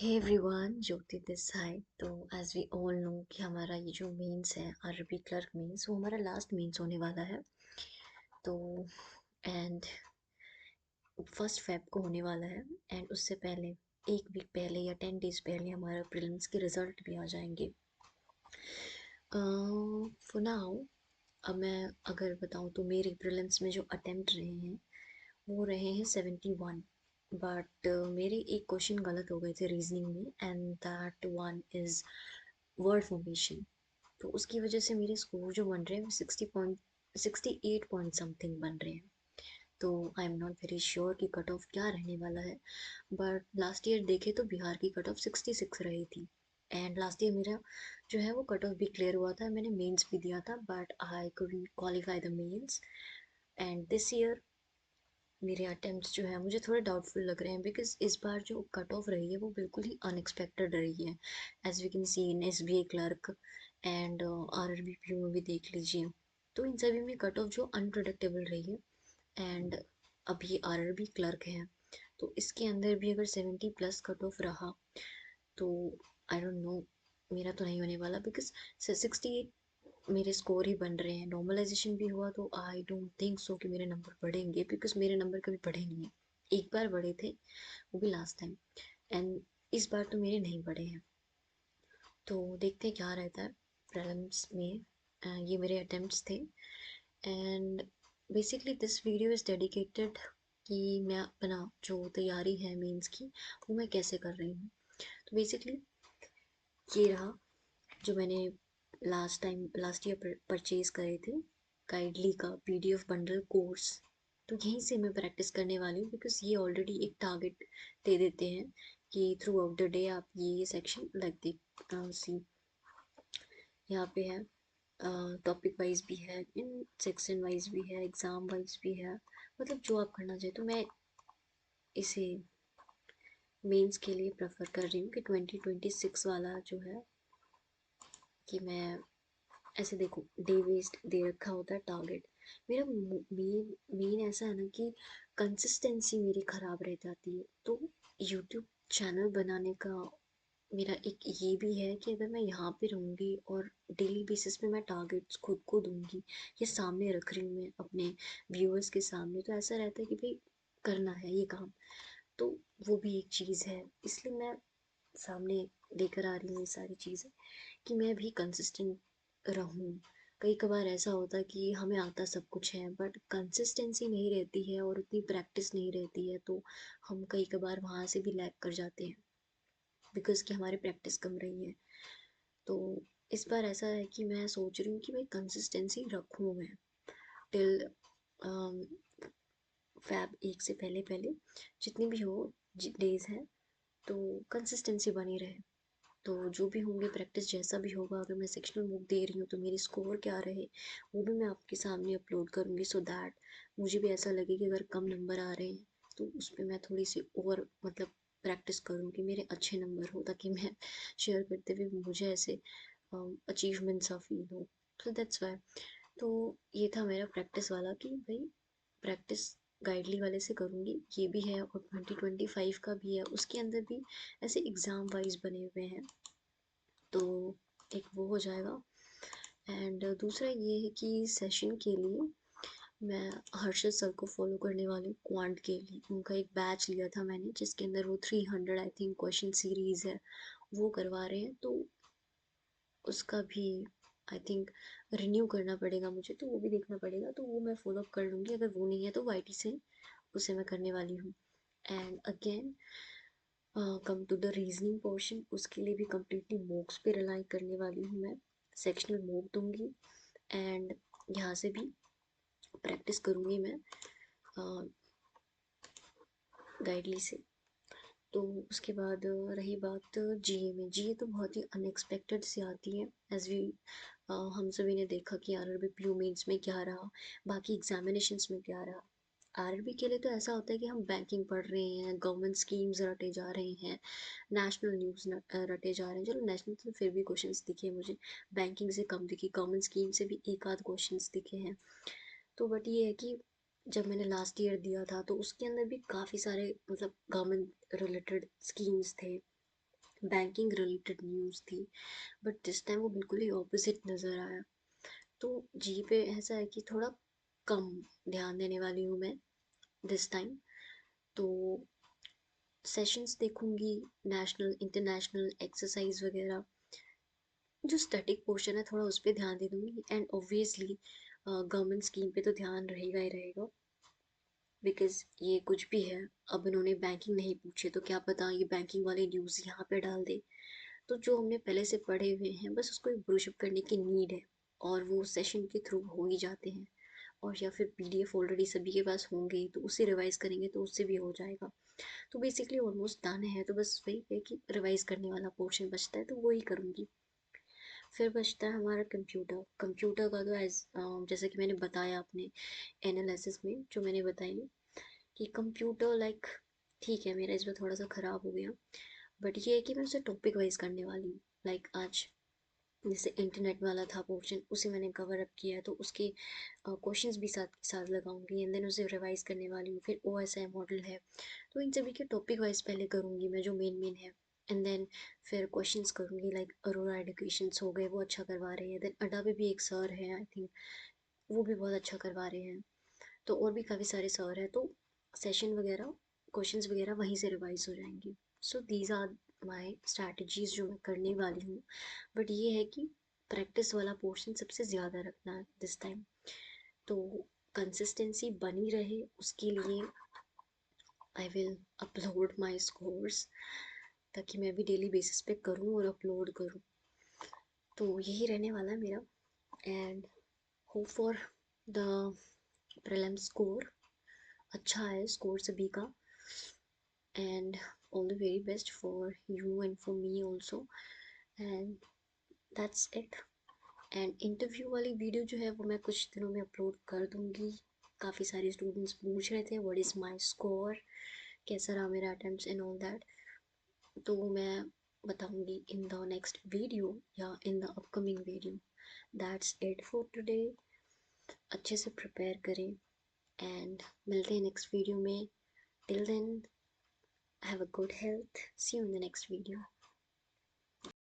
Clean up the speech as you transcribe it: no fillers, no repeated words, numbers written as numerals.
Hey everyone, Jyoti this side. तो as we all know कि हमारा ये जो मेंस है आरबी क्लर्क मेंस, वो हमारा लास्ट मेंस होने वाला है। तो एंड 1 फेब को होने वाला है। एंड उससे पहले 1 वीक पहले या 10 डेज पहले हमारा प्रीलिम्स के रिजल्ट भी आ जाएंगे। फॉर नाउ, अब मैं अगर बताऊँ तो मेरे प्रीलिम्स में जो अटेम्प्ट रहे हैं वो रहे हैं 71। बट मेरे एक क्वेश्चन गलत हो गए थे रीजनिंग में, and that one is word formation. तो उसकी वजह से मेरे स्कोर जो बन रहे हैं वो 68 पॉइंट समथिंग बन रहे हैं। तो I am not very sure कि कट ऑफ क्या रहने वाला है। बट लास्ट ईयर देखे तो बिहार की कट ऑफ 66 रही थी। एंड लास्ट ईयर मेरा जो है वो कट ऑफ भी क्लियर हुआ था, मैंने मेंस भी दिया था, but I couldn't qualify the mains. And this year मेरे अटेम्प्ट्स जो है मुझे थोड़े डाउटफुल लग रहे हैं, बिकॉज इस बार जो कट ऑफ रही है वो बिल्कुल ही अनएक्सपेक्टेड रही है। As we can see in S B I clerk and R R B P U में भी देख लीजिए। तो इन सभी में कट ऑफ जो अनप्रडिक्टेबल रही है। एंड अब ये आर आर बी क्लर्क है, तो इसके अंदर भी अगर 70+ कट ऑफ रहा तो आई डोंट नो, मेरा तो नहीं होने वाला, बिकॉज 68 मेरे स्कोर ही बन रहे हैं। नॉर्मलाइजेशन भी हुआ तो आई डोंट थिंक सो कि मेरे नंबर बढ़ेंगे, बिकॉज मेरे नंबर कभी बढ़े नहीं है। एक बार बढ़े थे, वो भी लास्ट टाइम, एंड इस बार तो मेरे नहीं बढ़े हैं। तो देखते हैं क्या रहता है प्रीलिम्स में। ये मेरे अटेम्प्ट्स थे। And basically this video is dedicated कि मैं अपना जो तैयारी है मीन्स की वो मैं कैसे कर रही हूँ। तो बेसिकली ये रहा जो मैंने लास्ट ईयर परचेज करे थे, काइडली का पीडीएफ बंडल कोर्स। तो यहीं से मैं प्रैक्टिस करने वाली हूँ, बिकॉज ये ऑलरेडी एक टारगेट दे देते हैं कि थ्रू आउट द डे आप ये सेक्शन लाइक देख सी। यहाँ पे है टॉपिक वाइज भी है, इन सेक्शन वाइज भी है, एग्ज़ाम वाइज भी है, मतलब जो आप करना चाहे। तो मैं इसे मेंस के लिए प्रेफर कर रही हूँ कि 2026 वाला जो है कि मैं ऐसे देखो, डे वेस्ट दे रखा होता है टारगेट। मेरा मेन मेन ऐसा है ना कि कंसिस्टेंसी मेरी ख़राब रह जाती है। तो यूट्यूब चैनल बनाने का मेरा एक ये भी है कि अगर मैं यहाँ पे रहूँगी और डेली बेसिस पे मैं टारगेट्स खुद को दूँगी, ये सामने रख रही हूँ मैं अपने व्यूअर्स के सामने, तो ऐसा रहता है कि भाई करना है ये काम। तो वो भी एक चीज़ है, इसलिए मैं सामने लेकर आ रही हूँ ये सारी चीज़ें कि मैं भी कंसिस्टेंट रहूँ। कई कभार ऐसा होता है कि हमें आता सब कुछ है बट कंसिस्टेंसी नहीं रहती है और उतनी प्रैक्टिस नहीं रहती है, तो हम कई कभार वहाँ से भी लैग कर जाते हैं, बिकॉज़ कि हमारी प्रैक्टिस कम रही है। तो इस बार ऐसा है कि मैं सोच रही हूँ कि भाई कंसिस्टेंसी रखूँ मैं टिल फैब 1 से पहले पहले जितनी भी हो डेज हैं, तो कंसिस्टेंसी बनी रहे। तो जो भी होंगे प्रैक्टिस जैसा भी होगा, अगर मैं सेक्शनल बुक दे रही हूँ तो मेरी स्कोर क्या रहे वो भी मैं आपके सामने अपलोड करूँगी, सो दैट मुझे भी ऐसा लगे कि अगर कम नंबर आ रहे हैं तो उस पर मैं थोड़ी सी और मतलब प्रैक्टिस करूँ कि मेरे अच्छे नंबर हो, ताकि मैं शेयर करते हुए मुझे ऐसे अचीवमेंट सा फील हो। तो दैट्स वाई। तो ये था मेरा प्रैक्टिस वाला कि भाई प्रैक्टिस गाइडली वाले से करूँगी, ये भी है। और 2025 का भी है, उसके अंदर भी ऐसे एग्ज़ाम वाइज बने हुए हैं, तो एक वो हो जाएगा। एंड दूसरा ये है कि सेशन के लिए मैं हर्षद सर को फॉलो करने वाली हूँ क्वांट के लिए। उनका एक बैच लिया था मैंने जिसके अंदर वो 300 आई थिंक क्वेश्चन सीरीज़ है वो करवा रहे हैं। तो उसका भी आई थिंक रिन्यू करना पड़ेगा मुझे, तो वो भी देखना पड़ेगा, तो वो मैं फॉलो अप कर लूँगी। अगर वो नहीं है तो वाई टी से उसे मैं करने वाली हूँ। And again come to the reasoning portion, उसके लिए भी कम्प्लीटली मॉक्स पे रिलाई करने वाली हूँ मैं। सेक्शनल मॉक दूंगी एंड यहाँ से भी प्रैक्टिस करूँगी मैं गाइडली से। तो उसके बाद रही बात जीए में, जीए तो बहुत ही अनएक्सपेक्टेड से आती है। एज वी हम सभी ने देखा कि आरआरबी पीयू मेंस में क्या रहा, बाकी एग्जामिनेशंस में क्या रहा। आरआरबी के लिए तो ऐसा होता है कि हम बैंकिंग पढ़ रहे हैं, गवर्नमेंट स्कीम्स रटे जा रहे हैं, नेशनल न्यूज़ रटे जा रहे हैं। चलो नेशनल तो फिर भी क्वेश्चंस दिखे मुझे, बैंकिंग से कम दिखे, गवर्नमेंट स्कीम से भी एक आध क्वेश्चंस दिखे हैं। तो बट ये है कि जब मैंने लास्ट ईयर दिया था तो उसके अंदर भी काफ़ी सारे मतलब गवर्नमेंट रिलेटेड स्कीम्स थे, बैंकिंग रिलेटेड न्यूज़ थी, बट दिस टाइम वो बिल्कुल ही ऑपोजिट नज़र आया। तो जी पे ऐसा है कि थोड़ा कम ध्यान देने वाली हूँ मैं दिस टाइम। तो सेशंस देखूंगी, नेशनल इंटरनेशनल एक्सरसाइज वगैरह, जो स्टैटिक पोर्शन है थोड़ा उस पर ध्यान दे दूंगी। एंड ऑब्वियसली गवर्नमेंट स्कीम पे तो ध्यान रहेगा ही रहेगा, बिकॉज ये कुछ भी है। अब इन्होंने बैंकिंग नहीं पूछे तो क्या पता ये बैंकिंग वाले न्यूज़ यहाँ पे डाल दे। तो जो हमने पहले से पढ़े हुए हैं बस उसको एक ब्रूशअप करने की नीड है, और वो सेशन के थ्रू हो ही जाते हैं। और या फिर पीडीएफ ऑलरेडी सभी के पास होंगे ही, तो उससे रिवाइज करेंगे तो उससे भी हो जाएगा। तो बेसिकली ऑलमोस्ट डन है, तो बस वही है कि रिवाइज करने वाला पोर्शन बचता है तो वो ही करूँगी। फिर बचता है हमारा कंप्यूटर। कंप्यूटर का तो एज जैसा कि मैंने बताया अपने एनालिसिस में जो मैंने बताई, कि कंप्यूटर लाइक ठीक है, मेरा इसमें थोड़ा सा ख़राब हो गया, बट ये है कि मैं उसे टॉपिक वाइज करने वाली हूँ। लाइक आज जैसे इंटरनेट वाला था पोर्शन, उसे मैंने कवर अप किया है, तो उसके क्वेश्चंस भी साथ के साथ लगाऊंगी, एंड देन उसे रिवाइज करने वाली हूँ। फिर ओ एस आई मॉडल है, तो इन सभी के टॉपिक वाइज पहले करूँगी मैं जो मेन मेन है। एंड देन फिर क्वेश्चंस करूँगी, लाइक अरोरा एडुकेशंस हो गए, वो अच्छा करवा रहे हैं। देन अड्डा पे भी एक सर है आई थिंक, वो भी बहुत अच्छा करवा रहे हैं। तो और भी काफ़ी सारे सर हैं, तो सेशन वगैरह क्वेश्चंस वगैरह वहीं से रिवाइज हो जाएंगे। So these are my strategies जो मैं करने वाली हूँ। बट ये है कि प्रैक्टिस वाला पोर्शन सबसे ज़्यादा रखना है दिस टाइम। तो कंसिस्टेंसी बनी रहे उसके लिए I will upload my scores, ताकि मैं भी डेली बेसिस पे करूँ और अपलोड करूँ। तो यही रहने वाला है मेरा। And hope for the prelim score अच्छा है स्कोर सभी का। And all the very best for you and for me also. And that's it. And interview वाली वीडियो जो है वो मैं कुछ दिनों में अपलोड कर दूँगी। काफ़ी सारे स्टूडेंट्स पूछ रहे थे व्हाट इज़ माय स्कोर, कैसा रहा मेरा अटेम्प्ट्स एंड ऑल दैट, तो वो मैं बताऊँगी इन द नेक्स्ट वीडियो या in the upcoming video. That's it for today. अच्छे से प्रिपेयर करें एंड मिलते हैं नेक्स्ट वीडियो में। Till then, have a good health. See you in the next video.